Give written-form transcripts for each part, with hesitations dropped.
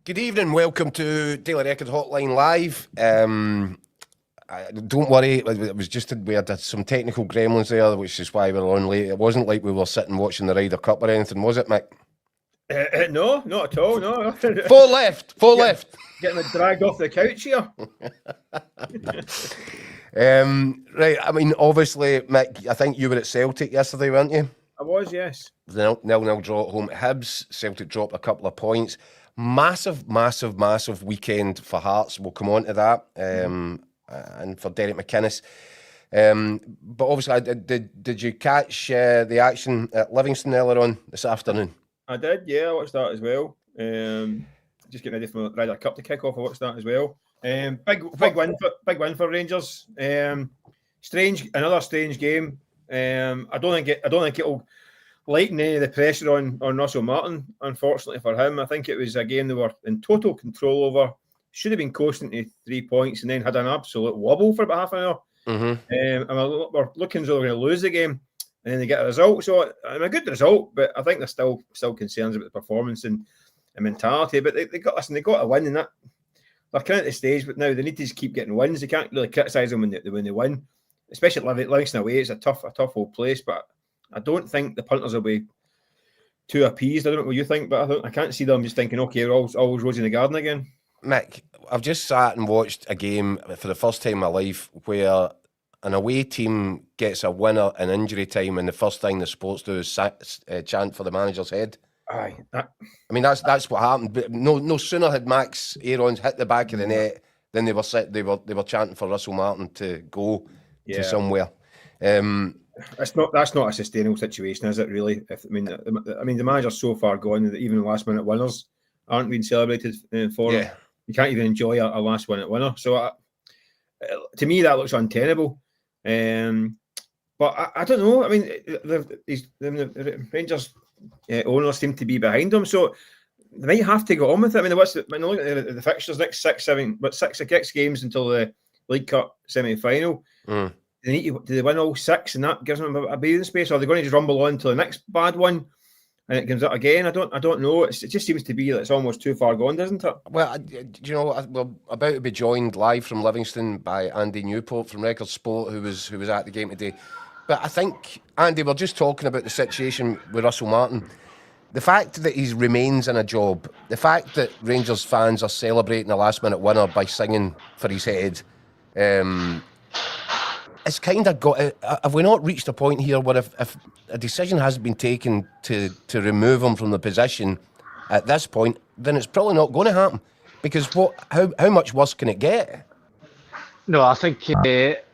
Good evening, welcome to Daily Record Hotline Live. Don't worry, it was just we had some technical gremlins there, which is why we were on late. It wasn't like we were sitting watching the Ryder Cup or anything, was it, Mick? No, not at all, no. Four left. Getting dragged off the couch here. Right, I mean, obviously, Mick, I think you were at Celtic yesterday, weren't you? I was, yes. 0-0 draw at home at Hibs. Celtic dropped a couple of points. Massive weekend for Hearts. We'll come on to that. And for Derek McInnes. But obviously, did you catch the action at Livingston earlier on this afternoon? I did, yeah. I watched that as well. Just getting ready for the Ryder Cup to kick off. I watched that as well. Big win for Rangers. Another strange game. I don't think it'll lighten any of the pressure on Russell Martin, unfortunately for him. I think it was a game they were in total control over. Should have been coasting to 3 points and then had an absolute wobble for about half an hour. And we're looking as though we're going to lose the game, and then they get a result. So a good result, but I think there's still concerns about the performance and mentality. But they got a win, and that they're kind of at the stage. But now they need to just keep getting wins. They can't really criticise them when they win, especially at Livingston away. It's a tough old place, but I don't think the punters will be too appeased. I don't know what you think, but I can't see them just thinking, okay, we're always rosy in the garden again. Mick, I've just sat and watched a game for the first time in my life where an away team gets a winner in injury time, and the first thing the sports do is chant for the manager's head. Aye, I mean that's what happened. But no sooner had Max Aarons hit the back of the net than they were chanting for Russell Martin to go to somewhere. That's not a sustainable situation, is it? Really? I mean, the manager's so far gone that even last minute winners aren't being celebrated for him. You can't even enjoy a last minute winner. So to me, that looks untenable. But I don't know. I mean, the Rangers owners seem to be behind them, so they might have to go on with it. I mean, when you look at the fixtures, next 6 games until the League Cup semi-final. Do they win all 6, and that gives them a breathing space, or are they going to just rumble on to the next bad one and it comes out again? I don't know. It just seems to be that it's almost too far gone, doesn't it? Well, we're about to be joined live from Livingston by Andy Newport from Record Sport, who was at the game today. But I think, Andy, we're just talking about the situation with Russell Martin. The fact that he remains in a job, the fact that Rangers fans are celebrating a last-minute winner by singing for his head, it's kind of got. Have we not reached a point here where if a decision hasn't been taken to remove him from the position at this point, then it's probably not going to happen? Because how much worse can it get? No, I think it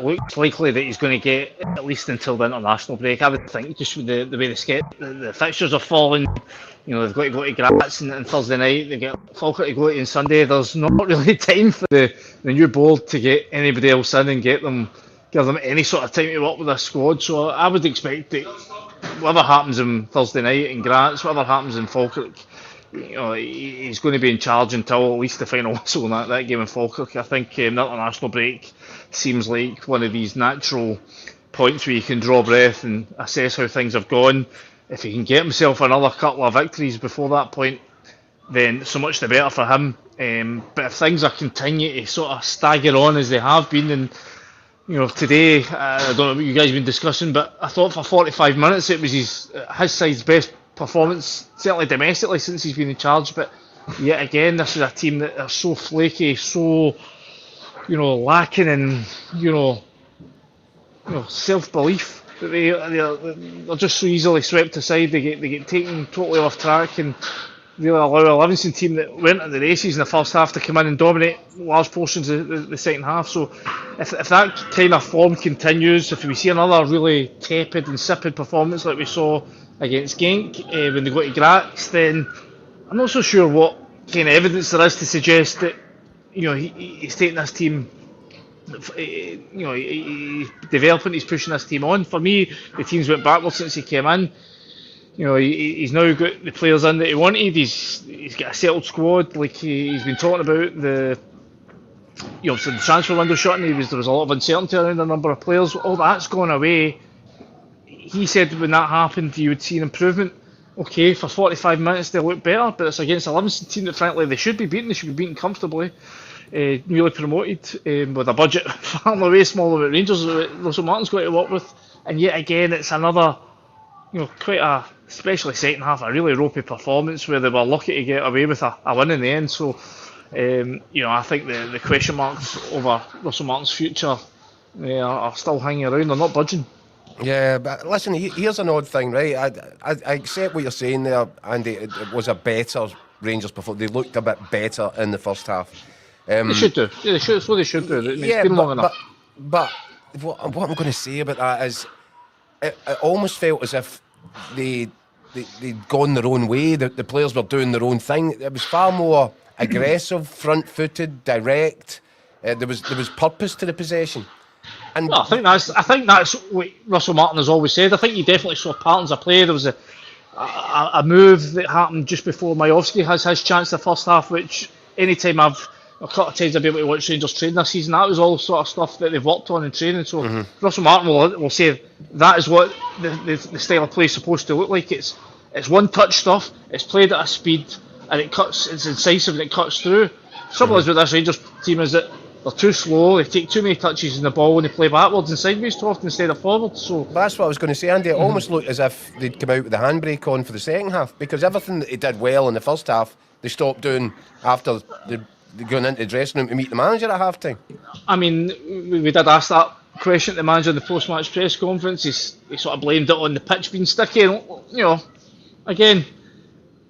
looks likely that he's going to get at least until the international break. I would think just with the way the fixtures are falling. They've got to go to Graz on Thursday night. They get Falkirk to go to on Sunday. There's not really time for the new board to get anybody else in and give them any sort of time to work with their squad. So I would expect that whatever happens on Thursday night in Graz, whatever happens in Falkirk, he's going to be in charge until at least the final whistle in that game in Falkirk. I think the international break seems like one of these natural points where you can draw breath and assess how things have gone. If he can get himself another couple of victories before that point, then so much the better for him. But if things are continuing to sort of stagger on as they have been, and today, I don't know what you guys have been discussing, but I thought for 45 minutes it was his side's best performance, certainly domestically, since he's been in charge. But yet again, this is a team that are so flaky, so lacking in self-belief. They're just so easily swept aside. They get taken totally off track, and really allow a Livingston team that went at the races in the first half to come in and dominate large portions of the second half. So if that kind of form continues, if we see another really tepid, insipid performance like we saw against Genk when they go to Graz, then I'm not so sure what kind of evidence there is to suggest that he's taking this team. He's developing, he's pushing this team on. For me, the team's went backwards since he came in. He's now got the players in that he wanted. He's got a settled squad. Like he's been talking about the transfer window shutting. There was a lot of uncertainty around a number of players. All that's gone away. He said when that happened, you would see an improvement okay, for 45 minutes they look better, but it's against a Livingston team that frankly they should be beaten. They should be beaten comfortably. Newly promoted with a budget far and away smaller than Rangers. Russell Martin's got to work with, and yet again it's another, quite a, especially second half, a really ropey performance where they were lucky to get away with a win in the end. So, I think the question marks over Russell Martin's future are still hanging around. They're not budging. Yeah, but listen, here's an odd thing, right? I accept what you're saying there, Andy. It was a better Rangers performance. They looked a bit better in the first half. They should do. Yeah, they should. It's what they should do. It's been long enough. But what I'm going to say about that is, it almost felt as if they'd gone their own way. The players were doing their own thing. It was far more aggressive, front-footed, direct. There was purpose to the possession. And I think that's what Russell Martin has always said. I think you definitely saw patterns of play. There was a move that happened just before Majowski has his chance the first half, which anytime a couple of times I've been able to watch Rangers train this season, that was all sort of stuff that they've worked on in training. So Russell Martin will say that is what the style of play is supposed to look like. It's one touch stuff, it's played at a speed, and it's incisive and it cuts through. The trouble is with this Rangers team is that they're too slow, they take too many touches in the ball and they play backwards and sideways too often instead of forwards. So that's what I was going to say, Andy. It almost looked as if they'd come out with the handbrake on for the second half, because everything that they did well in the first half, they stopped doing after they're going into the dressing room to meet the manager at half time. I mean, we did ask that question to the manager in the post-match press conference. He sort of blamed it on the pitch being sticky. And, again,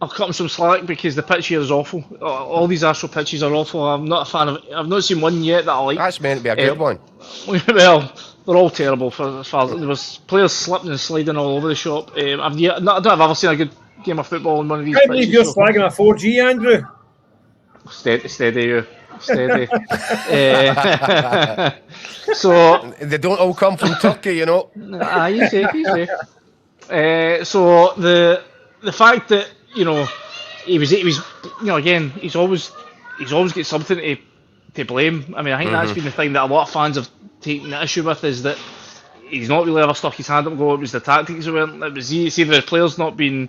I'll cut him some slack because the pitch here is awful. All these Astro pitches are awful. I'm not a fan of it. I've not seen one yet that I like. That's meant to be a good one. Well, they're all terrible. As far as there was players slipping and sliding all over the shop. I don't think I've ever seen a good game of football in one of these. I can't believe you're slagging a 4G, Andrew. Steady, you. Steady. So they don't all come from Turkey, you know. You say. So the fact that he was again he's always got something to blame. I mean, I think that's been the thing that a lot of fans have taken the issue with, is that he's not really ever stuck his hand up and go, it was the tactics that weren't. It was either the players not being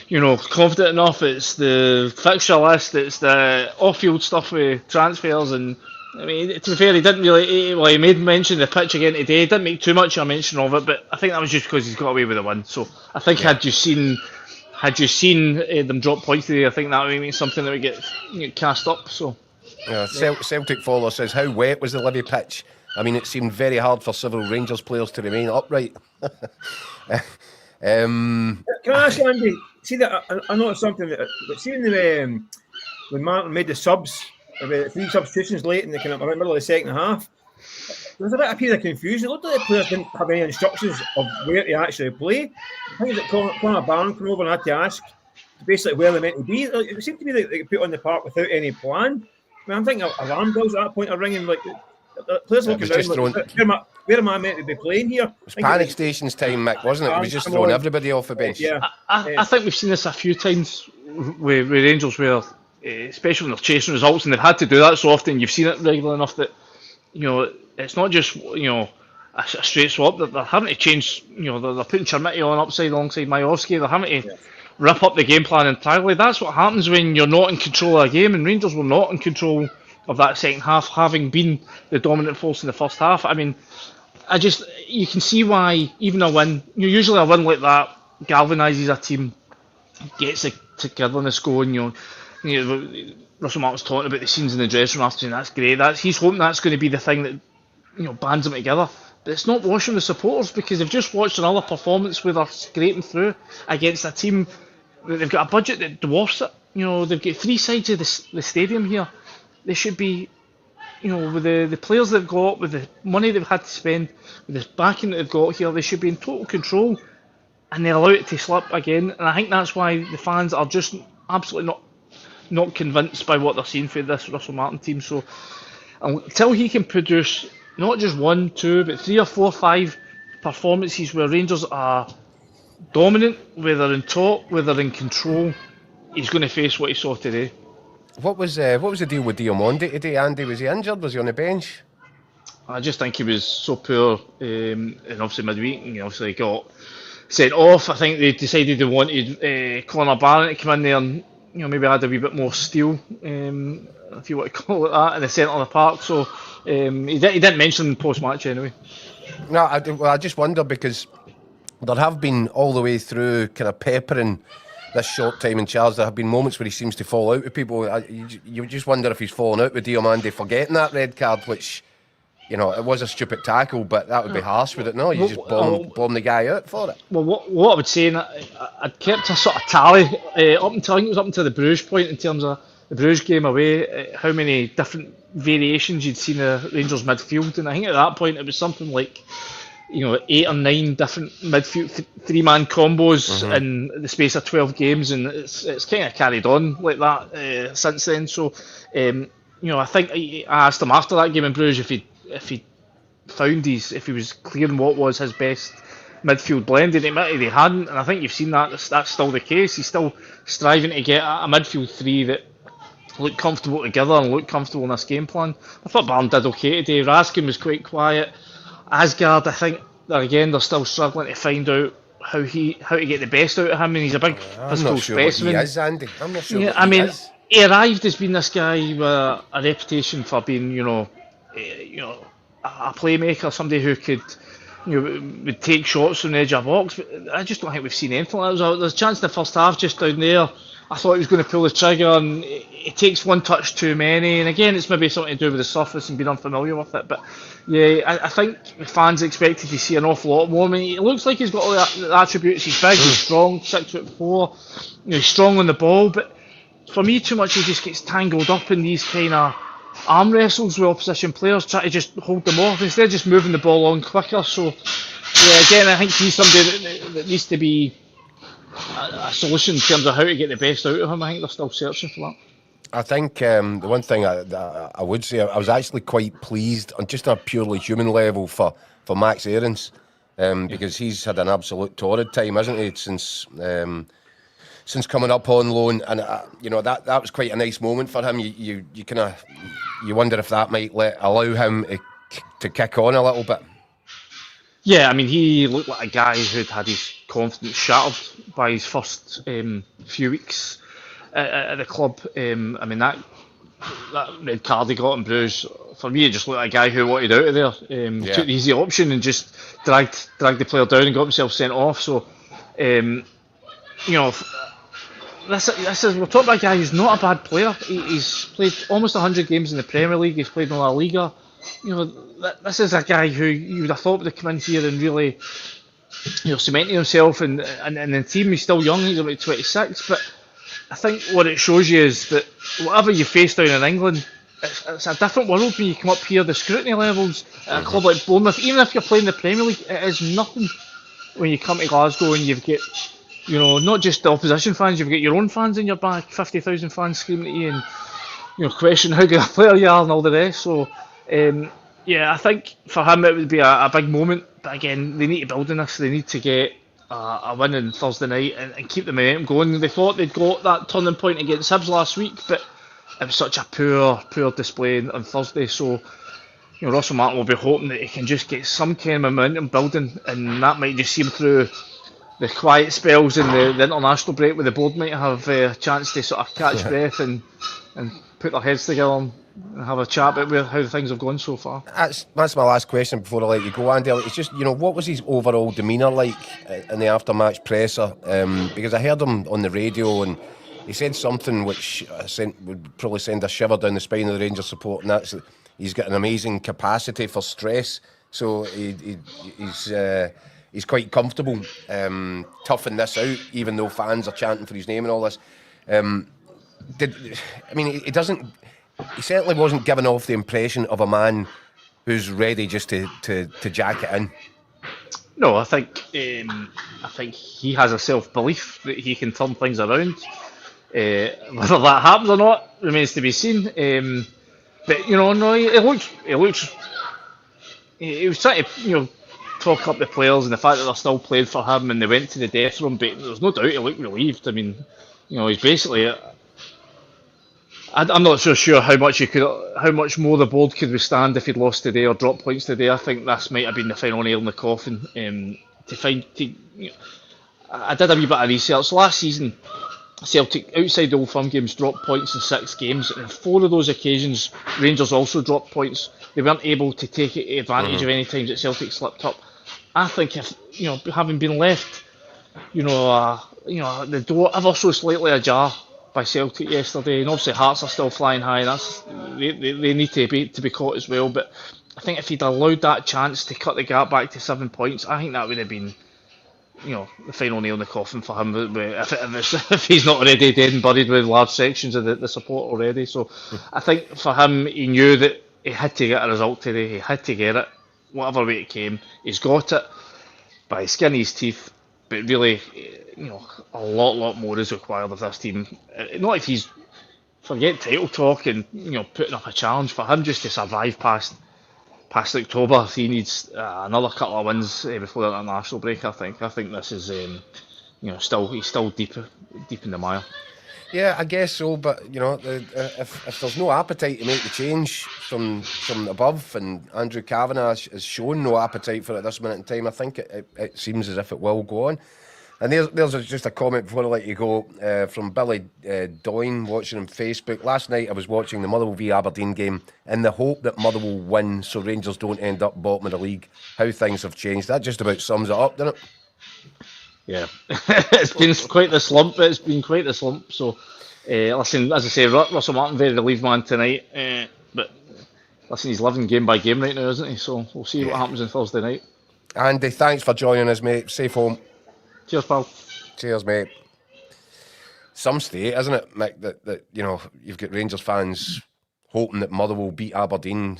confident enough, it's the fixture list, it's the off-field stuff with transfers, and I mean, to be fair, he didn't really. He made mention of the pitch again today. He didn't make too much of a mention of it, but I think that was just because he's got away with the win. So I think had you seen them drop points today, I think that would be something that would get cast up. So Celtic follower says, how wet was the Livi pitch? I mean, it seemed very hard for several Rangers players to remain upright. Can I ask you, Andy? See that I noticed something that when Martin made the subs, about 3 substitutions late in the kind of middle of the second half, there was a bit of period of confusion. It looked like the players didn't have any instructions of where to actually play. I think that Conor Barron came over and had to ask basically where they meant to be. It seemed to me that they put on the park without any plan. I mean, I'm thinking alarm bells at that point are ringing, like the players looking around like, where am I meant to be playing here? It was panic stations time, Mick, wasn't it? It was just throwing everybody off the bench. Yeah. I think we've seen this a few times with Rangers where, especially when they're chasing results, and they've had to do that so often, you've seen it regular enough that, it's not just, a straight swap. They're having to change, they're putting Chermiti on upside alongside Majowski. They're having to rip up the game plan entirely. That's what happens when you're not in control of a game, and Rangers were not in control of that second half, having been the dominant force in the first half. I mean, you can see why even a win, usually a win like that galvanises a team, gets the togetherness going. Russell Martin's talking about the scenes in the dressing room after, and that's great. He's hoping that's going to be the thing that bands them together. But it's not washing the supporters, because they've just watched another performance where they're scraping through against a team that they've got a budget that dwarfs it. They've got 3 sides of the stadium here. They should be, with the players they've got, with the money they've had to spend, with the backing that they've got here, they should be in total control, and they allow it to slip again. And I think that's why the fans are just absolutely not convinced by what they're seeing for this Russell Martin team. So until he can produce not just 1, 2, but 3 or 4, 5 performances where Rangers are dominant, where they're in top, where they're in control, he's going to face what he saw today. What was the deal with Diomande today, Andy? Was he injured? Was he on the bench? I just think he was so poor, and obviously midweek, and he obviously got sent off. I think they decided they wanted Conor Barron to come in there and maybe add a wee bit more steel, if you want to call it that, in the centre of the park. So he didn't mention post-match anyway. No, I just wonder because there have been all the way through kind of peppering this short time in charge. There have been moments where he seems to fall out with people. You just wonder if he's fallen out with Diomande for getting that red card, which, it was a stupid tackle, but that would be harsh, would it not? You just bomb the guy out for it. Well, what I would say, and I'd kept a sort of tally up until the Bruges point in terms of the Bruges game away, how many different variations you'd seen of Rangers midfield, and I think at that point it was something like 8 or 9 different midfield three-man combos in the space of 12 games, and it's kind of carried on like that since then. So, I think I asked him after that game in Bruges if he found if he was clearing what was his best midfield blend, and he hadn't, and I think you've seen that that's still the case. He's still striving to get a midfield three that look comfortable together and look comfortable in this game plan. I thought Barn did okay today. Raskin was quite quiet. Asgard, I think they're still struggling to find out how to get the best out of him, and he's a big physical specimen. He is, Andy. I'm not sure. Yeah, he is. He arrived as being this guy with a reputation for being, a playmaker, somebody who could, would take shots from the edge of the box. But I just don't think we've seen anything like that. There's a chance in the first half just down there. I thought he was going to pull the trigger, and it takes one touch too many. And again, it's maybe something to do with the surface and being unfamiliar with it. But yeah, I think the fans expected to see an awful lot more. I mean, it looks like he's got all the attributes. He's big, he's strong, 6'4". He's strong on the ball. But for me, too much he just gets tangled up in these kind of arm wrestles with opposition players, try to just hold them off instead of just moving the ball on quicker. So yeah, again, I think he's somebody that needs to be a solution in terms of how to get the best out of him. I think they're still searching for that. I think the one thing I would say, I was actually quite pleased on just a purely human level for Max Aarons, because he's had an absolute torrid time, hasn't he, since coming up on loan, and that was quite a nice moment for him. You wonder if that might allow him to kick on a little bit. Yeah, I mean, he looked like a guy who'd had his confidence shattered by his first few weeks at the club. I mean, that red card he got in Bruges, for me, it just looked like a guy who wanted out of there. Took the easy option and just dragged the player down and got himself sent off. So, this is we're talking about a guy who's not a bad player. He's played almost 100 games in the Premier League. He's played in La Liga. This is a guy who you would have thought would have come in here and really, cementing himself in the team. He's still young. He's about 26, but I think what it shows you is that whatever you face down in England, it's a different world when you come up here. The scrutiny levels at a club like Bournemouth, even if you're playing the Premier League, it is nothing when you come to Glasgow and you've got, not just the opposition fans, you've got your own fans in your back, 50,000 fans screaming at you and, question how good a player you are and all the rest. So, I think for him it would be a big moment. But again, they need to build on this. They need to get a win on Thursday night and keep the momentum going. They thought they'd got that turning point against Hibs last week, but it was such a poor display on Thursday. So, Russell Martin will be hoping that he can just get some kind of momentum building, and that might just see him through the quiet spells in the international break, where the board might have a chance to sort of catch breath and put their heads together and have a chat about how things have gone so far. That's my last question before I let you go, Andy. It's just, what was his overall demeanour like in the after-match presser? Because I heard him on the radio and he said something which would probably send a shiver down the spine of the Rangers support, and that's that he's got an amazing capacity for stress. So he's quite comfortable toughing this out, even though fans are chanting for his name and all this. He certainly wasn't giving off the impression of a man who's ready just to jack it in. No, I think he has a self-belief that he can turn things around. Whether that happens or not remains to be seen. But he was trying to talk up the players and the fact that they're still playing for him and they went to the death room. But there's no doubt he looked relieved. I mean, he's basically. I'm not so sure how much more the board could withstand if he'd lost today or dropped points today. I think this might have been the final nail in the coffin. I did a wee bit of research. Last season, Celtic, outside the Old Firm games, dropped points in 6 games, and in 4 of those occasions, Rangers also dropped points. They weren't able to take advantage of any times that Celtic slipped up. I think if, having been left, the door ever so slightly ajar by Celtic yesterday, and obviously Hearts are still flying high. They need to be caught as well. But I think if he'd allowed that chance to cut the gap back to 7 points, I think that would have been, the final nail in the coffin for him. If he's not already dead and buried with large sections of the support already. So I think for him, he knew that he had to get a result today. He had to get it, whatever way it came. He's got it by the skin of his teeth. But really, a lot more is required of this team. Not if he's forget title talk and putting up a challenge. For him just to survive past October, he needs another couple of wins before the international break. I think this is he's still deep in the mire. Yeah, I guess so. But if there's no appetite to make the change from above, and Andrew Kavanagh has shown no appetite for it at this minute in time, I think it seems as if it will go on. And there's just a comment before I let you go from Billy Doyne watching on Facebook. Last night I was watching the Motherwell v Aberdeen game in the hope that Motherwell win so Rangers don't end up bottom of the league. How things have changed. That just about sums it up, doesn't it? Yeah, it's been quite the slump. So, listen, as I say, Russell Martin very relieved man tonight. But listen, he's living game by game right now, isn't he? So we'll see what happens on Thursday night. Andy, thanks for joining us, mate. Safe home. Cheers, pal. Cheers, mate. Some state, isn't it, Mick, that you've got Rangers fans hoping that Motherwell will beat Aberdeen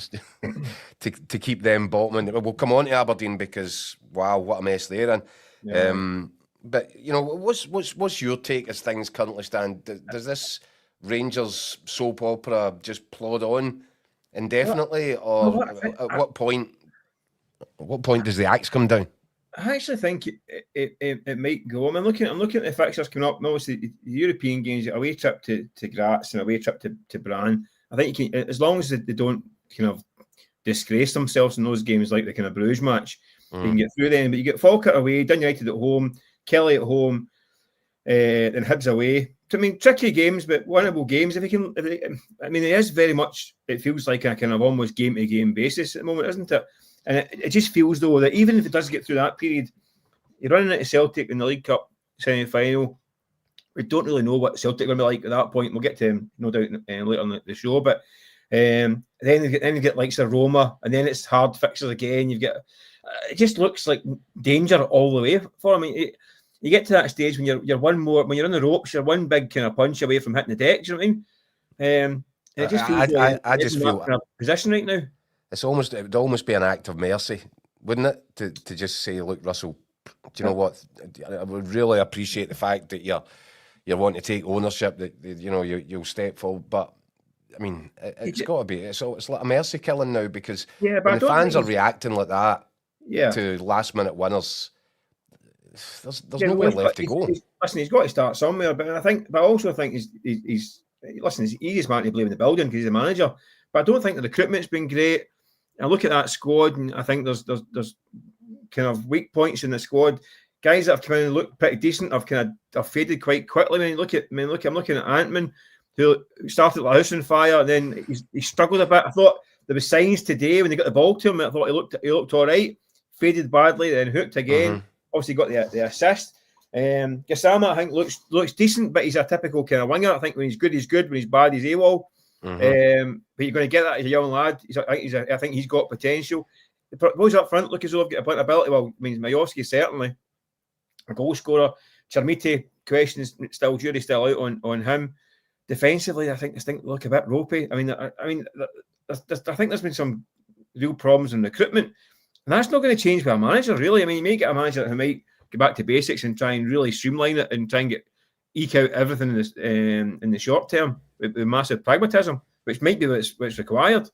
to keep them bottom. We'll come on to Aberdeen because wow, what a mess they're in. Yeah. But what's your take as things currently stand? Does this Rangers soap opera just plod on indefinitely, or at what point does the axe come down? I actually think it might go. I'm looking at the fixtures coming up. Obviously, the European games, away trip to Graz and away trip to Brann. I think you can, as long as they don't kind of disgrace themselves in those games like the kind of Bruges match, you can get through them. But you get Falkirk away, Dun United at home, Kelly at home, and Hibs away. I mean, tricky games, but winnable games. It is very much. It feels like a kind of almost game-to-game basis at the moment, isn't it? And it just feels though that even if it does get through that period, you're running into Celtic in the League Cup semi-final. We don't really know what Celtic are going to be like at that point. We'll get to him, no doubt, later on the show. But then you get likes of Roma, and then it's hard fixtures again. You get it just looks like danger all the way for him. You get to that stage when you're one more, when you're on the ropes, you're one big kind of punch away from hitting the deck. Do you know what I mean? It just feels I just feel kind of position right now. It would almost be an act of mercy, wouldn't it, to just say, look, Russell, do you know what? I would really appreciate the fact that you're wanting to take ownership, that you'll step forward, but I mean, it's got to be. It's like a mercy killing now because when the fans are reacting like that to last minute winners, there's nowhere left to go. Listen, he's got to start somewhere, but I also think he's the easiest man to blame in the building because he's the manager. But I don't think the recruitment's been great. I look at that squad and I think there's kind of weak points in the squad. Guys that have come in and look pretty decent have faded quite quickly. I'm looking at Antman, who started like a house on fire, and then he struggled a bit. I thought there were signs today when they got the ball to him. I thought he looked all right. Faded badly, then hooked again. Mm-hmm. Obviously got the assist. Gassama, I think looks decent, but he's a typical kind of winger. I think when he's good, he's good. When he's bad, he's AWOL. Mm-hmm. But you're going to get that as a young lad. I think he's got potential. The boys up front look as though they've got a bit of ability. Well, I mean, Majowski certainly a goal scorer. Chermiti, questions jury's still out on him. Defensively, I think they look a bit ropey. I think there's been some real problems in recruitment, and that's not going to change with a manager, really. I mean, you may get a manager who might get back to basics and try and really streamline it and try and eke out everything in the short term with massive pragmatism, which might be what's required.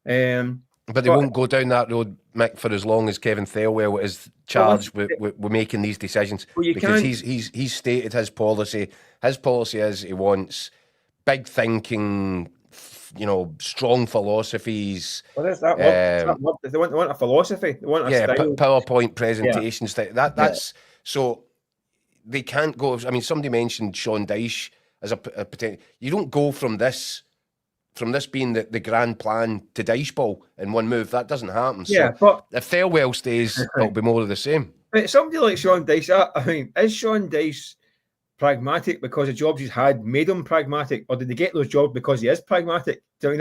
But they won't go down that road, Mick, for as long as Kevin Thelwell is charged with making these decisions. Because he's stated his policy. His policy is he wants big thinking, strong philosophies. Well, there's that word. They want a philosophy. They want a style. PowerPoint presentations. That's so. they can't go. I mean, somebody mentioned Sean Dyche as a potential. You don't go from this being the grand plan to Dyche ball in one move. That doesn't happen. Yeah, so but if Thelwell stays, it'll be more of the same. But somebody like Sean Dyche, I mean, is Sean Dyche pragmatic because the jobs he's had made him pragmatic, or did they get those jobs because he is pragmatic? I mean,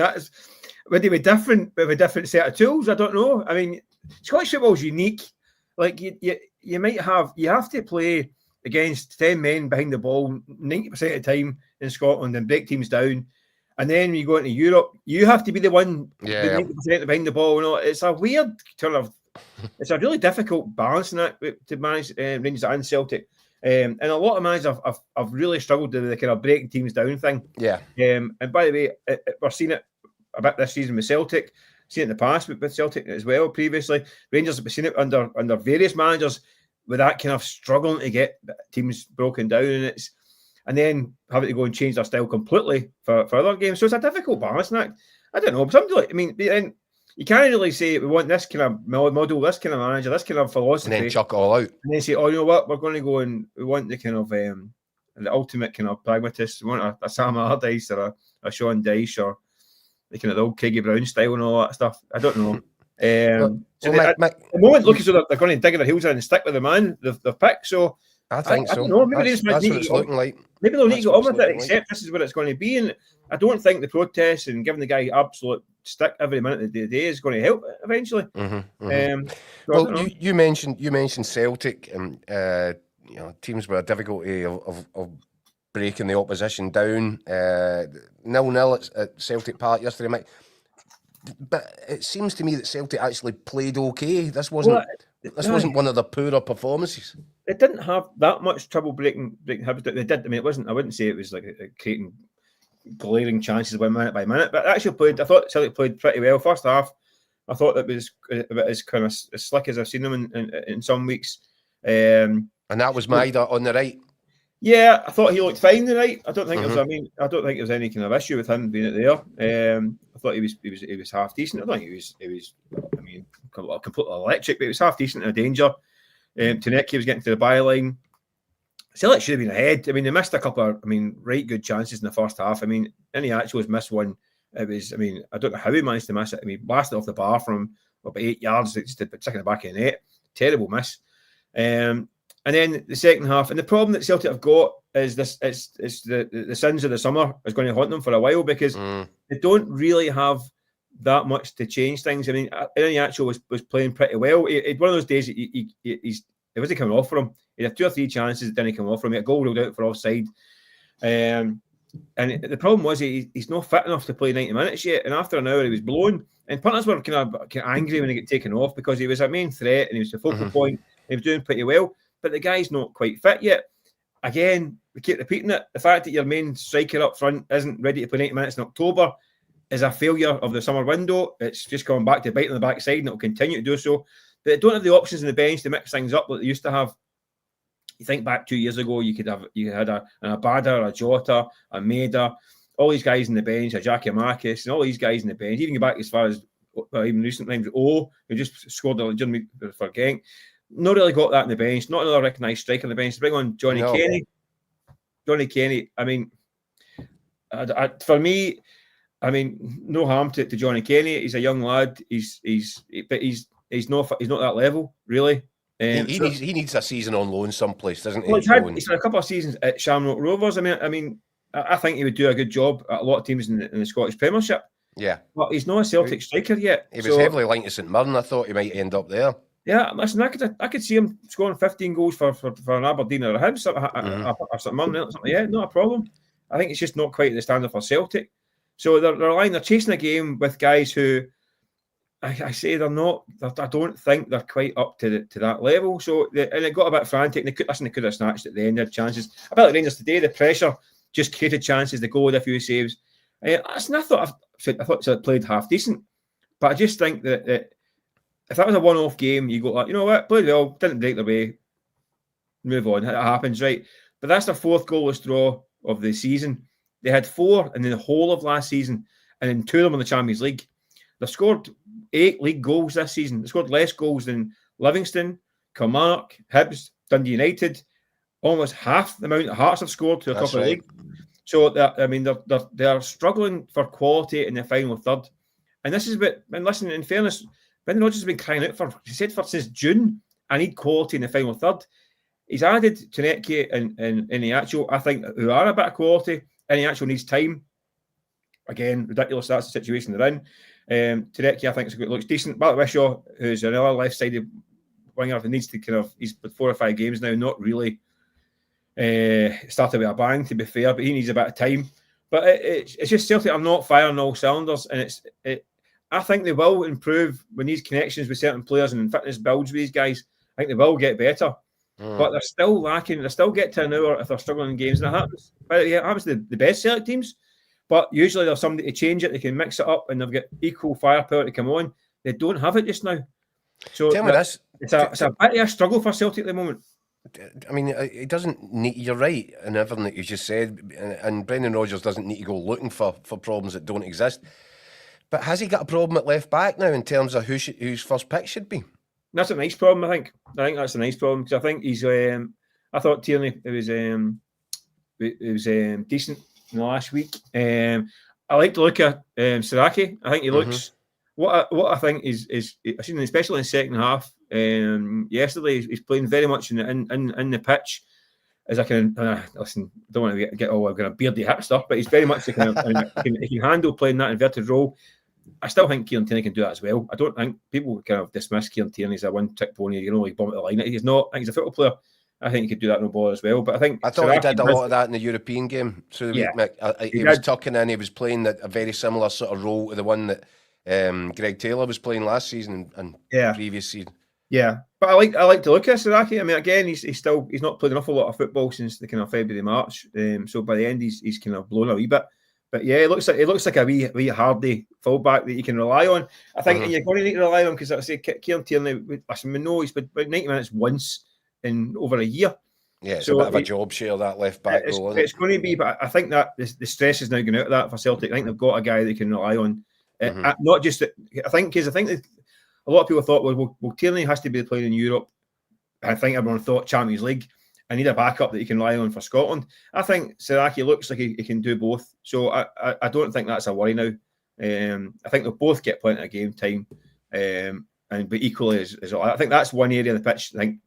would they be different with a different set of tools? I don't know. I mean, Scottish football is unique. Like you have to play against 10 men behind the ball 90% of the time in Scotland and break teams down. And then when you go into Europe, you have to be the one 90% behind the ball. You know, it's a weird it's a really difficult balancing act to manage Rangers and Celtic. And a lot of managers have really struggled with the kind of breaking teams down thing. Yeah. And by the way, we're seeing it a bit this season with Celtic. Seen it in the past with Celtic as well. Previously, Rangers have seen it under various managers with that kind of struggling to get teams broken down, and then having to go and change their style completely for other games. So it's a difficult balancing act. I don't know, but something like, I mean, you can't really say we want this kind of model, this kind of manager, this kind of philosophy, and then chuck it all out, and then say, oh, you know what, we're going to go and we want the kind of the ultimate kind of pragmatist. We want a Sam Allardyce or a Sean Dyche or the kind of the old Craigie Brown style and all that stuff. I don't know. At the moment, look as though they're going to dig their heels in and stick with the man they've picked. So I think so. I don't know. Maybe that's what it's looking like. Maybe they'll need to go on with it, except this is what it's going to be. And I don't think the protests and giving the guy absolute stick every minute of the day is going to help eventually. Well, you mentioned Celtic, and teams with a difficulty of breaking the opposition down. 0-0 at Celtic Park yesterday, Mike. But it seems to me that Celtic actually played okay. This wasn't one of the poorer performances. It didn't have that much trouble breaking habits. They did. I mean, it wasn't. I wouldn't say it was like creating glaring chances minute by minute. But actually played. I thought Celtic played pretty well first half. I thought it was as kind of as slick as I've seen them in some weeks. And that was Maida on the right. Yeah, I thought he looked fine tonight. I don't think I don't think there was any kind of issue with him being there. I thought he was half decent. I don't think he was. I mean, completely electric, but he was half decent in danger. Tanecki was getting to the byline. Celtic should have been ahead. I mean, they missed a couple of, right good chances in the first half. I mean, Iniacho was missed one. It was, I don't know how he managed to miss it. I mean, blasted off the bar from about 8 yards. It just did stick in the back of the net. Terrible miss. And then the second half, and the problem that Celtic have got is this: it's the sins of the summer is going to haunt them for a while because they don't really have that much to change things. I mean, Iniacho was playing pretty well. He one of those days it wasn't coming off for him. He had 2 or 3 chances that didn't come off for him. He had a goal ruled out for offside. And the problem was he's not fit enough to play 90 minutes yet. And after an hour, he was blown. And punters were kind of angry when he got taken off because he was a main threat and he was the focal point. He was doing pretty well. But the guy's not quite fit yet. Again, we keep repeating it. The fact that your main striker up front isn't ready to play 90 minutes in October is a failure of the summer window. It's just coming back to bite on the backside and it'll continue to do so. But they don't have the options in the bench to mix things up like they used to have. You think back 2 years ago, you had an Abada, a Jota, a Maida, all these guys in the bench, a Giacomakis, and all these guys in the bench. Even go back as far as even recent times, who just scored for Genk. Not really got that in the bench. Not another recognised striker on the bench. To bring on Johnny Kenny. Johnny Kenny. I mean, for me, no harm to Johnny Kenny. He's a young lad. He's not that level really. He needs a season on loan someplace, doesn't he? Well, he's had a couple of seasons at Shamrock Rovers. I think he would do a good job at a lot of teams in the Scottish Premiership. Yeah, but he's not a Celtic striker yet. He was heavily linked to St Mirren. I thought he might end up there. Yeah, listen, I could see him scoring 15 goals for an Aberdeen or a Hibs or something. Yeah, not a problem. I think it's just not quite the standard for Celtic. So they're chasing a game with guys who I say they're not. I don't think they're quite up to that level. So and it got a bit frantic. They could have snatched at the end. They had chances. A bit like Rangers today. The pressure just created chances. They go with a few saves. I thought it played half decent, but I just think that if that was a one-off game, you go, you know what, played well, didn't break their way, move on. It happens, right? But that's their 4th goalless draw of the season. They had 4 in the whole of last season, and in 2 of them in the Champions League. They've scored 8 league goals this season. They scored less goals than Livingston, Kilmarnock, Hibs, Dundee United, almost half the amount that Hearts have scored to the top of the right. league. So they're struggling for quality in the final third. And this is what, and listen, in fairness, Brendan Rodgers has been crying out for, he said since June, I need quality in the final third. He's added Tonecchio and Iniacho, I think, who are a bit of quality. Iniacho needs time. Again, ridiculous, that's the situation they're in. Tonecchio, I think, looks decent. Bartlett Wishaw, who's another left-sided winger, needs to kind of, he's with 4 or 5 games now, not really started with a bang, to be fair, but he needs a bit of time. But it's just Celtic are not firing all cylinders, and I think they will improve when these connections with certain players and fitness builds with these guys. I think they will get better, but they're still lacking. They still get to an hour if they're struggling in games, and it happens. By the way, it happens to the best Celtic teams, but usually there's somebody to change it. They can mix it up, and they've got equal firepower to come on. They don't have it just now. So Tell me this. It's a bit of a struggle for Celtic at the moment. I mean, it doesn't need. You're right in everything that you just said, and Brendan Rodgers doesn't need to go looking for problems that don't exist. But has he got a problem at left back now in terms of whose first pick should be? That's a nice problem, I think. I think that's a nice problem because I think he's. I thought Tierney it was decent in the last week. I like to look at Siraki. I think he looks. What I think is I've seen, especially in the second half. Yesterday, he's playing very much in the pitch as I can listen. Don't want to get all kind of beardy hipster, but he's very much the kind of he can handle playing that inverted role. I still think Kieran Tierney can do that as well. I don't think people kind of dismiss Kieran Tierney as a one-trick pony. You can only bump at the line. He's not. I think he's a football player. I think he could do that no bother as well. But I thought he did a lot of that in the European game through the week, Mick. He was tucking in. He was playing a very similar sort of role to the one that Greg Taylor was playing last season and previous season. Yeah, but I like to look at Siraki. I mean, again, he's not played an awful lot of football since the kind of February, March. So by the end, he's kind of blown a wee bit. But yeah, it looks like a wee hardy fullback that you can rely on. I think you're going to need to rely on because I say Kieran Tierney. Listen, we know he's been 90 minutes once in over a year. Yeah, it's a bit of a job share, that left back role. It's going to be, but I think that the stress is now going out of that for Celtic. I think they've got a guy they can rely on. Not just that, I think that a lot of people thought, well, Tierney has to be playing in Europe. I think everyone thought Champions League. I need a backup that you can rely on for Scotland. I think Siraki looks like he can do both. So I don't think that's a worry now. I think they'll both get plenty of game time, but equally as I think that's one area of the pitch I think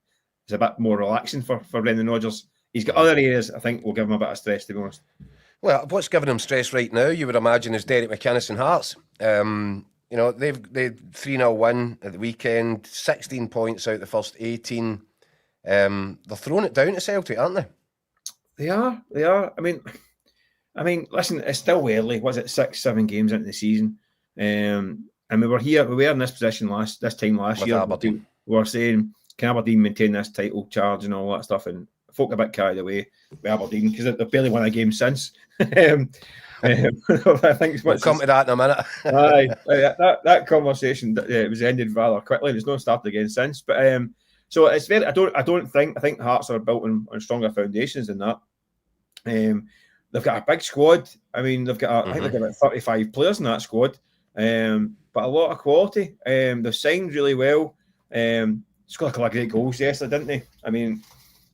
is a bit more relaxing for Brendan Rodgers. He's got other areas I think will give him a bit of stress, to be honest. Well, what's giving him stress right now, you would imagine, is Derek McInnes and Hearts. You know, they 3-0 win at the weekend, 16 points out the first 18. They're throwing it down to Celtic, aren't they? They are. I mean, listen, it's still early. Was it 6-7 games into the season? And we were in this position this time last year. Aberdeen. We were saying, can Aberdeen maintain this title charge and all that stuff? And folk a bit carried away with Aberdeen because they've barely won a game since. I think we'll come to that in a minute. that conversation it was ended rather quickly. There's no started again since, but so it's very. I think Hearts are built on stronger foundations than that. They've got a big squad. I mean, they've got I think they've got about 35 players in that squad, but a lot of quality. They've signed really well. Scored a couple of great goals yesterday, didn't they? I mean,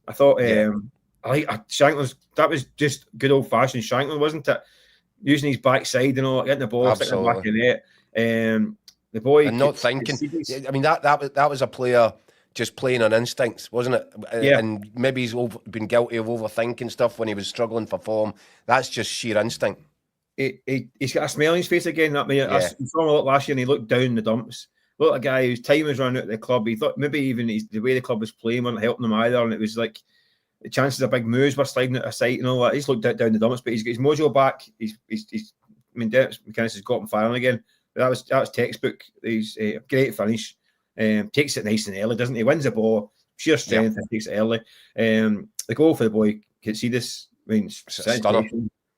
I thought I like Shankland's. That was just good old fashioned Shankland, wasn't it? Using his backside and all, getting the ball, sticking the back of the net. The boy and not thinking. I mean, that was a player just playing on instincts, wasn't it? Yeah. And maybe he's been guilty of overthinking stuff when he was struggling for form. That's just sheer instinct. He's got a smile on his face again. I saw him a lot last year, and he looked down the dumps. Looked like a guy whose time was running out of the club. He thought maybe even the way the club was playing wasn't helping him either, and it was like the chances of big moves were sliding out of sight and all that. He's looked down the dumps, but he's got his mojo back. He's I mean, Dennis McInnes has got him firing again. That was textbook. He's a great finish. Takes it nice and early, doesn't he? Wins the ball, sheer strength, and takes it early. The goal for the boy, can see this. I mean, sensational,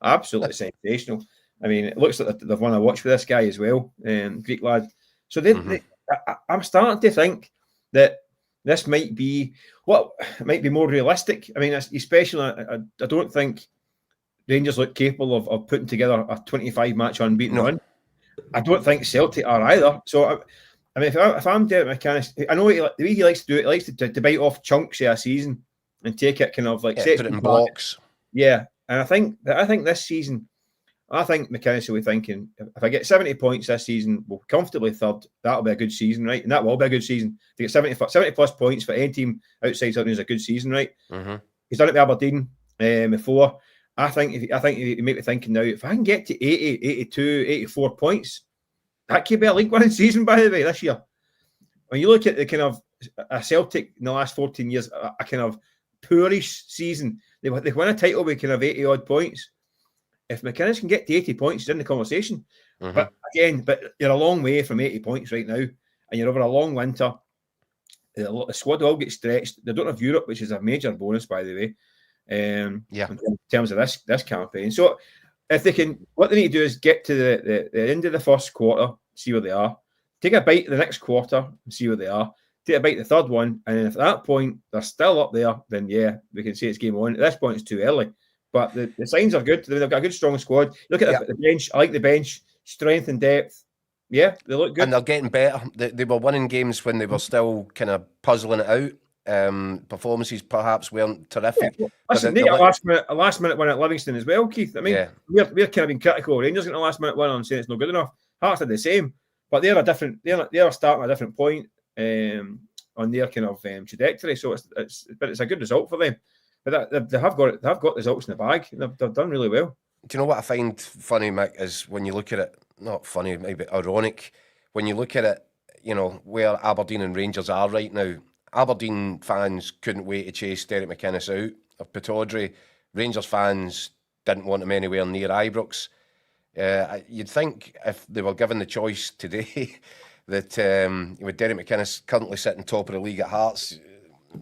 absolutely sensational. I mean, it looks like they've won a watch with this guy as well, Greek lad. So I'm starting to think that this might be more realistic. I mean, especially I don't think Rangers look capable of putting together a 25 match unbeaten run. I don't think Celtic are either. So I mean, if I'm Derek McInnes, I know the way he likes to do it. He likes to bite off chunks of a season and take it kind of like put it in blocks. Yeah, and I think this season, I think McInnes will be thinking, if I get 70 points this season, we'll comfortably third. That'll be a good season, right? And that will be a good season. To get 70 plus points for any team outside something is a good season, right? Mm-hmm. He's done it with Aberdeen before. I think he might be thinking now, if I can get to 80, 82, 84 points, that could be a league winning season, by the way, this year. When you look at the kind of a Celtic in the last 14 years, a kind of poorish season, they win a title with kind of 80 odd points. If McInnes can get to 80 points, he's in the conversation. Mm-hmm. But again, you're a long way from 80 points right now, and you're over a long winter. The squad will get stretched. They don't have Europe, which is a major bonus, by the way. In terms of this campaign. So if they can, what they need to do is get to the end of the first quarter, see where they are, take a bite the next quarter and see where they are, take a bite the third one, and if at that point they're still up there, then yeah, we can say it's game on. At this point it's too early, but the signs are good. They've got a good strong squad. Look at the bench. I like the bench, strength and depth. Yeah, they look good, and they're getting better. They were winning games when they were still kind of puzzling it out. Performances perhaps weren't terrific. Yeah, listen, they got a last minute win at Livingston as well, Keith. I mean, we're kind of being critical. Rangers getting a last minute win and saying it's not good enough. Hearts are the same, but they're starting at a different point on their kind of trajectory. So it's a good result for them. But they have got results in the bag. They've done really well. Do you know what I find funny, Mick, is when you look at it, not funny, maybe ironic, when you look at it, you know, where Aberdeen and Rangers are right now. Aberdeen fans couldn't wait to chase Derek McInnes out of Pittodrie. Rangers fans didn't want him anywhere near Ibrox. You'd think if they were given the choice today that with Derek McInnes currently sitting top of the league at Hearts,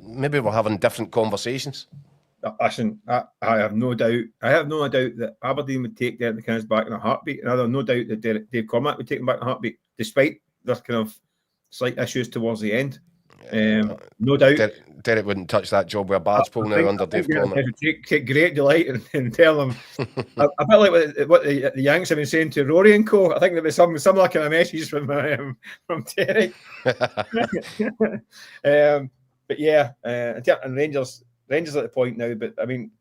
maybe we're having different conversations. Listen, I have no doubt. I have no doubt that Aberdeen would take Derek McInnes back in a heartbeat, and I have no doubt that Dave Cormack would take him back in a heartbeat, despite their kind of slight issues towards the end. No doubt. Derek wouldn't touch that job with a barge pole now under Dave Cormack. Take great delight and tell them a bit like what the Yanks have been saying to Rory and Co. I think there'll be some similar kind of message from Derek. But yeah, and Rangers at the point now. But I mean,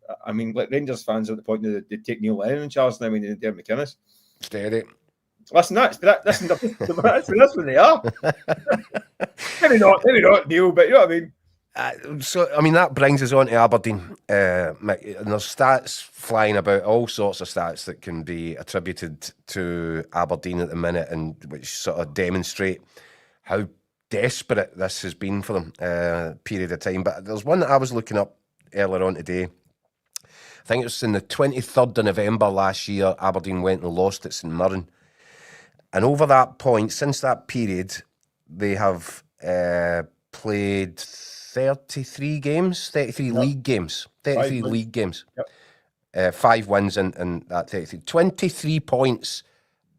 like Rangers fans are at the point now that they take Neil Lennon in charge now. When Derek McInnes. Steady. Listen, that's when they are. maybe not Neil, but you know what I mean. So that brings us on to Aberdeen. Mick, and there's stats flying about, all sorts of stats that can be attributed to Aberdeen at the minute, and which sort of demonstrate how desperate this has been for them period of time. But there's one that I was looking up earlier on today. I think it was in the 23rd of November last year. Aberdeen went and lost at St Mirren. And over that point, since that period, they have played 33 games, 33 league games, 33 league games. Yep. 5 wins in that 33. 23 points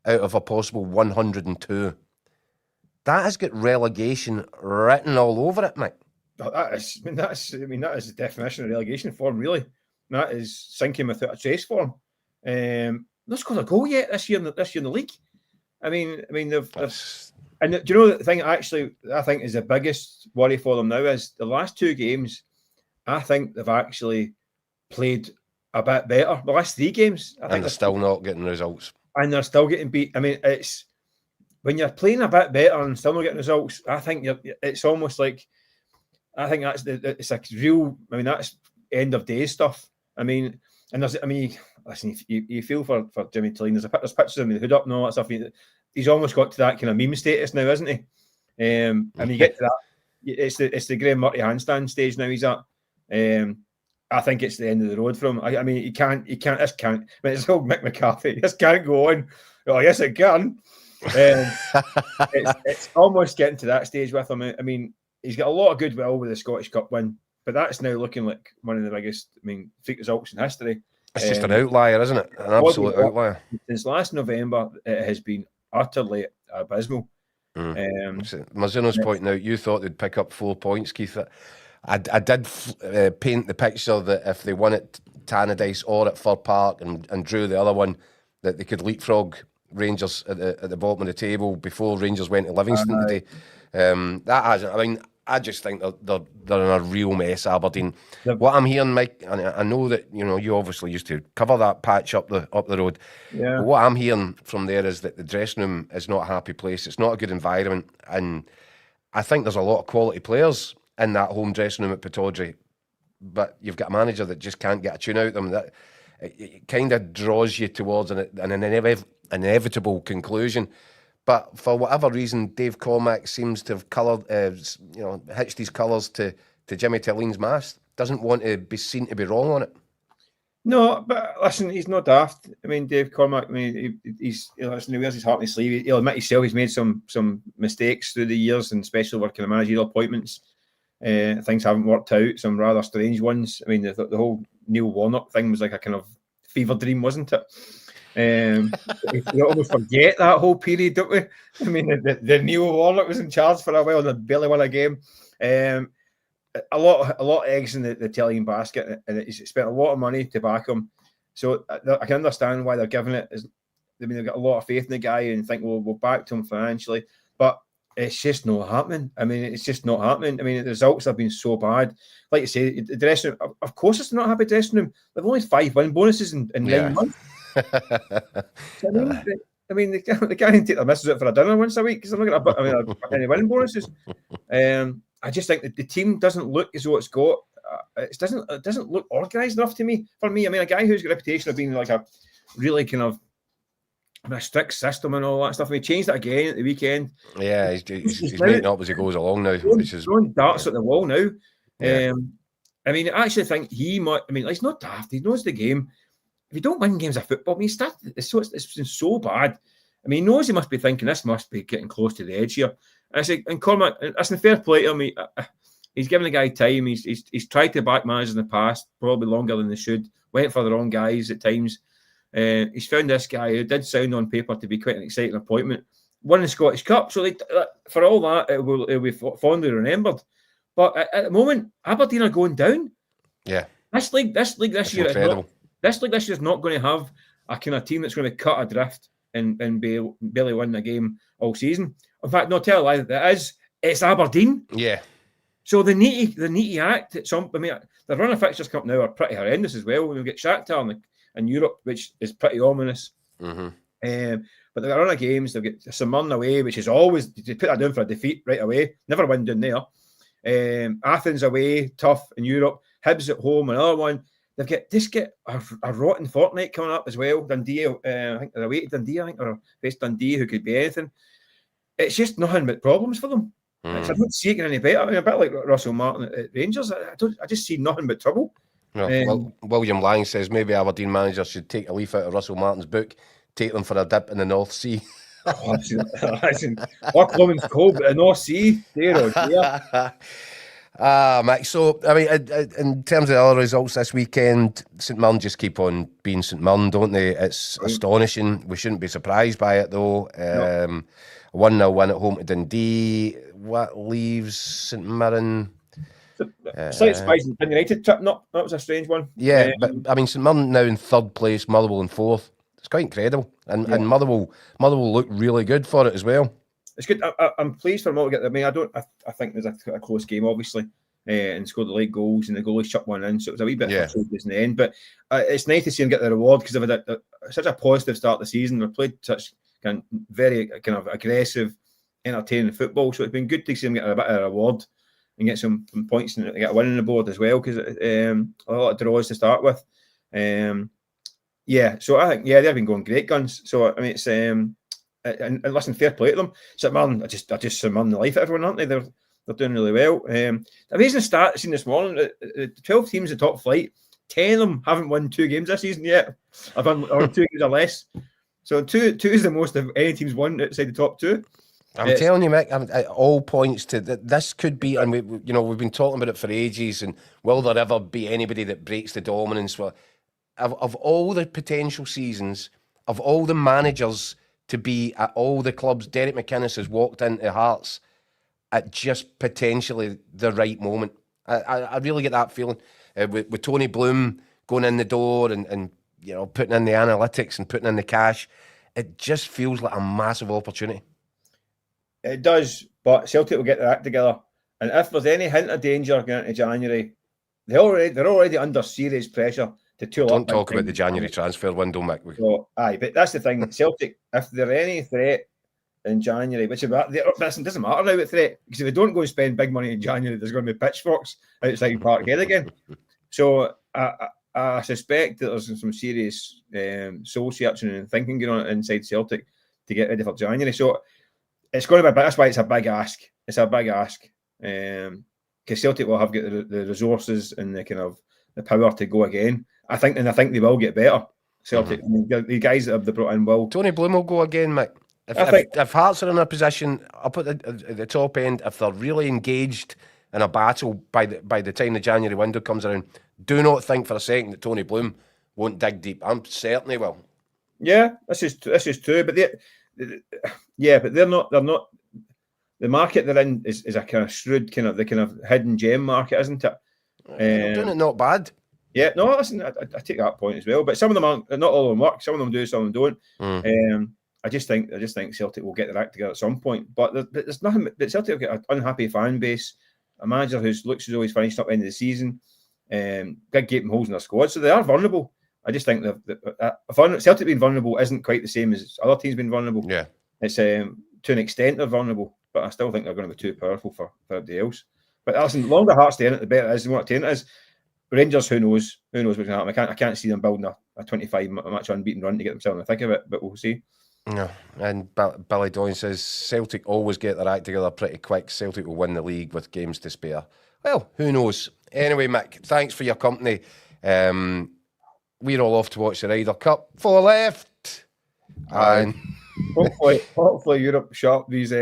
out of a possible 102. That has got relegation written all over it, Mike. That is the definition of relegation form, really. That is sinking without a trace form. Not scored a goal yet this year in the league. I mean, they've and do you know the thing? Actually, I think is the biggest worry for them now is the last 2 games. I think they've actually played a bit better. The last 3 games, I think they're still not getting results, and they're still getting beat. I mean, it's when you're playing a bit better and still not getting results. I think it's almost like it's a real. I mean, that's end of day stuff. I mean, and listen, you feel for Jimmy Thelin. There's pictures of him with the hood up and all that stuff. He's almost got to that kind of meme status now, isn't he? And you get to that, it's the Graham Murray handstand stage now he's at. I think it's the end of the road for him. I mean, he can't. This can't. I mean, it's old Mick McCarthy. This can't go on. Oh, yes, it can. It's almost getting to that stage with him. I mean, he's got a lot of goodwill with the Scottish Cup win, but that's now looking like one of the biggest, freak results in history. It's just an outlier, isn't it? An absolute outlier. Since last November, it has been utterly abysmal. Mazzino's pointing out, you thought they'd pick up 4 points, Keith. I did paint the picture that if they won at Tannadice or at Fir Park and drew the other one, that they could leapfrog Rangers at the bottom of the table before Rangers went to Livingston today. That hasn't. I mean, I just think they're in a real mess, Aberdeen. They've- What I'm hearing, Mike, and I know that you obviously used to cover that patch up the road. Yeah. But what I'm hearing from there is that the dressing room is not a happy place. It's not a good environment, and I think there's a lot of quality players in that home dressing room at Pittodrie, but you've got a manager that just can't get a tune out of them. That it kind of draws you towards an inevitable conclusion. But for whatever reason, Dave Cormack seems to have hitched his colours to Jimmy Thelin mast. Doesn't want to be seen to be wrong on it. No, but listen, he's not daft. I mean, Dave Cormack. I mean, he's he wears his heart on his sleeve. He'll admit himself he's made some mistakes through the years, and especially working in managerial appointments. Things haven't worked out. Some rather strange ones. I mean, the whole Neil Warnock thing was like a kind of fever dream, wasn't it? We almost forget that whole period, don't we? I mean, the Neil Warnock was in charge for a while and they barely won a game. A lot of eggs in the Thelin basket, and he's spent a lot of money to back him. So I can understand why they're giving it. I mean, they've got a lot of faith in the guy and think, well, we'll back to him financially, but it's just not happening. I mean, it's just not happening. I mean, the results have been so bad. Like you say, the dressing room, of course, it's not a happy dressing room. They've only 5 win bonuses in 9 months. I mean, they can't even take their missus out for a dinner once a week because they're not going to any winning bonuses. I just think that the team doesn't look as though it's got. It doesn't look organised enough to me. For me, I mean, a guy who's got a reputation of being like a really kind of a strict system and all that stuff. I mean, he changed it again at the weekend. Yeah, he's making up as he goes along now, which is throwing darts at the wall now. Yeah. I mean, I actually think he might. I mean, he's not daft. He knows the game. If you don't win games of football, I mean, it's been so bad. I mean, he knows he must be thinking this must be getting close to the edge here. And I say, and Cormac, that's a fair play to him. He's given the guy time. He's tried to back managers in the past, probably longer than they should. Went for the wrong guys at times. He's found this guy who did sound on paper to be quite an exciting appointment. Won the Scottish Cup, so for all that, it will be fondly remembered. But at the moment, Aberdeen are going down. Yeah, this league this year incredible. This league this year is not going to have a kind of team that's going to cut adrift and barely win a game all season. In fact, not tell a lie that it is. It's Aberdeen. Yeah. So they need to act at some. I mean, the run of fixtures coming now are pretty horrendous as well. We'll get Shakhtar in Europe, which is pretty ominous. Mm-hmm. But they've got a run of games. They've got Saman away, which is always to put that down for a defeat right away. Never win down there. Athens away, tough in Europe. Hibs at home, another one. They've got a rotten fortnight coming up as well. Dundee, I think they're away to Dundee, or faced Dundee, who could be anything. It's just nothing but problems for them. I don't see it getting any better. I mean, a bit like Russell Martin at Rangers. I just see nothing but trouble. No, William Lang says maybe Aberdeen managers should take a leaf out of Russell Martin's book, take them for a dip in the North Sea. What woman's cold, but the North Sea, dear. Mike, so, I mean, in terms of the other results this weekend, St Mirren just keep on being St Mirren, don't they? It's astonishing. We shouldn't be surprised by it, though. 1-0 win at home to Dundee. What leaves St Mirren? Slight surprise in the United trip. That was a strange one. Yeah, but, I mean, St Mirren now in 3rd place, Motherwell in 4th. It's quite incredible. And Motherwell look really good for it as well. It's good. I'm pleased for them all to get. I mean, I think there's a close game, obviously, and scored the late goals, and the goalie shut one in, so it was a wee bit frustrating in the end. But it's nice to see them get the reward because they've had such a positive start to the season. They've played such very kind of aggressive, entertaining football. So it's been good to see them get a bit of a reward and get some points and get a win on the board as well because a lot of draws to start with. So I think they've been going great guns. So I mean it's and listen, fair play to them. St Mirren, I just St Mirren the life of everyone, aren't they? They're doing really well. Amazing start seen this morning. 12 teams in top flight, 10 of them haven't won 2 games this season yet. I've won 2 games or less. So two is the most of any team's won outside the top 2. I'm telling you, Mick, at all points to this could be, and we've been talking about it for ages. And will there ever be anybody that breaks the dominance? Well, of all the potential seasons, of all the managers to be at all the clubs, Derek McInnes has walked into Hearts at just potentially the right moment. I really get that feeling with Tony Bloom going in the door and putting in the analytics and putting in the cash. It just feels like a massive opportunity. It does, but Celtic will get their act together And if there's any hint of danger going into January, they're already under serious pressure to tool up. Don't talk about the January transfer window, Mick. So, aye, but that's the thing. Celtic, if they're any threat in January, which listen, doesn't matter now what threat, because if they don't go and spend big money in January, there's going to be pitchforks outside Parkhead again. So I suspect that there's some serious soul searching and thinking going on inside Celtic to get ready for January. So it's going to be, that's why it's a big ask. It's a big ask. Because Celtic will have got the resources and the kind of the power to go again. I think they will get better. Celtic, I mean, the guys that they brought in will. Tony Bloom will go again, Mick. If Hearts are in a position up at the top end, if they're really engaged in a battle by the time the January window comes around, do not think for a second that Tony Bloom won't dig deep. I'm certain he will. Yeah, this is true. But they're not. The market they're in is a kind of shrewd, kind of hidden gem market, isn't it? They're doing it not bad. Yeah, no, listen, I take that point as well. But some of them aren't. Not all of them work. Some of them do. Some of them don't. I just think Celtic will get their act together at some point. But there's nothing. But Celtic will get an unhappy fan base, a manager who looks as though he's finished up at the end of the season, big gaping holes in their squad, so they are vulnerable. I just think that Celtic being vulnerable isn't quite the same as other teams being vulnerable. Yeah, it's to an extent they're vulnerable, but I still think they're going to be too powerful for everybody else. But listen, the longer Hearts stay in it, the better it is. And what it is, Rangers, who knows what's going to happen. I can't see them building a 25 match unbeaten run to get themselves in the thick of it, but we'll see. No, and Billy Doyne says Celtic always get their act together pretty quick. Celtic will win the league with games to spare. Well, who knows? Anyway, Mick, thanks for your company. We're all off to watch the Ryder Cup. 4 left, and hopefully Europe shut these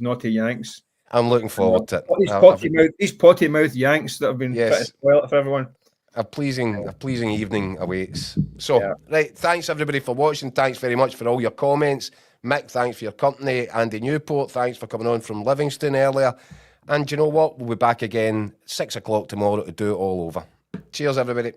naughty Yanks. I'm looking forward to it. These potty mouth Yanks that have been spoiled for everyone. A pleasing evening awaits. So, right, thanks everybody for watching. Thanks very much for all your comments. Mick, thanks for your company. Andy Newport, thanks for coming on from Livingston earlier. And you know what? We'll be back again 6 o'clock tomorrow to do it all over. Cheers, everybody.